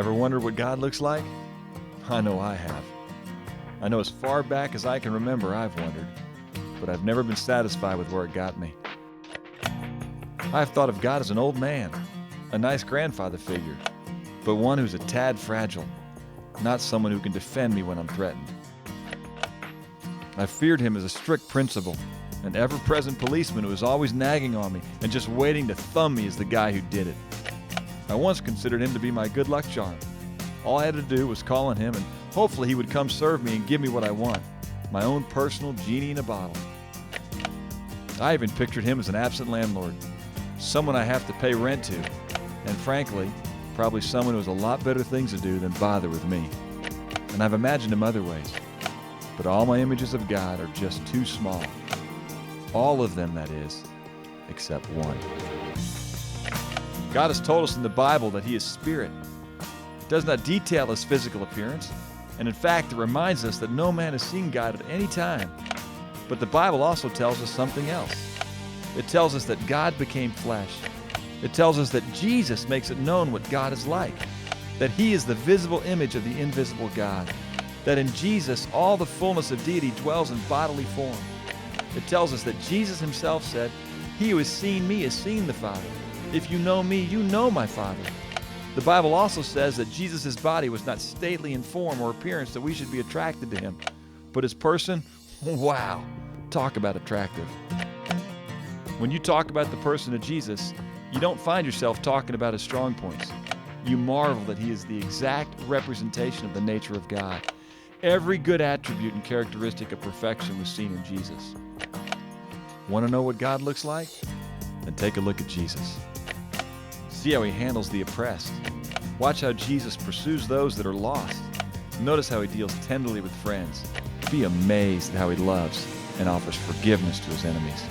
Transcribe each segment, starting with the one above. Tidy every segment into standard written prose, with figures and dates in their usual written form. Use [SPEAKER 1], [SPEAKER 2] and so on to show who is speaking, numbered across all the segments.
[SPEAKER 1] Ever wondered what God looks like? I know I have. I know as far back as I can remember I've wondered, but I've never been satisfied with where it got me. I've thought of God as an old man, a nice grandfather figure, but one who's a tad fragile, not someone who can defend me when I'm threatened. I feared him as a strict principal, an ever-present policeman who was always nagging on me and just waiting to thumb me as the guy who did it. I once considered him to be my good luck charm. All I had to do was call on him and hopefully he would come serve me and give me what I want, my own personal genie in a bottle. I even pictured him as an absent landlord, someone I have to pay rent to, and frankly, probably someone who has a lot better things to do than bother with me. And I've imagined him other ways, but all my images of God are just too small. All of them, that is, except one. God has told us in the Bible that He is spirit. It does not detail His physical appearance, and in fact, it reminds us that no man has seen God at any time. But the Bible also tells us something else. It tells us that God became flesh. It tells us that Jesus makes it known what God is like, that He is the visible image of the invisible God, that in Jesus all the fullness of deity dwells in bodily form. It tells us that Jesus Himself said, "He who has seen me has seen the Father. If you know me, you know my Father." The Bible also says that Jesus' body was not stately in form or appearance that we should be attracted to Him, but His person, wow, talk about attractive. When you talk about the person of Jesus, you don't find yourself talking about His strong points. You marvel that He is the exact representation of the nature of God. Every good attribute and characteristic of perfection was seen in Jesus. Want to know what God looks like? Then take a look at Jesus. See how He handles the oppressed. Watch how Jesus pursues those that are lost. Notice how He deals tenderly with friends. Be amazed at how He loves and offers forgiveness to His enemies.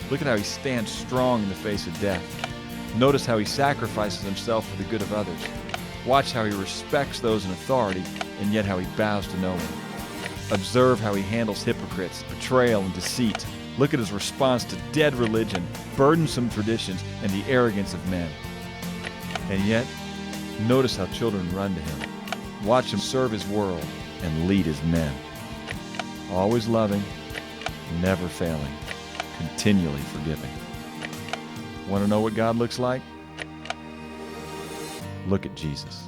[SPEAKER 1] Look at how He stands strong in the face of death. Notice how He sacrifices Himself for the good of others. Watch how He respects those in authority, and yet how He bows to no one. Observe how He handles hypocrites, betrayal, and deceit. Look at His response to dead religion, burdensome traditions, and the arrogance of men. And yet, notice how children run to Him. Watch Him serve His world and lead His men. Always loving, never failing, continually forgiving. Want to know what God looks like? Look at Jesus.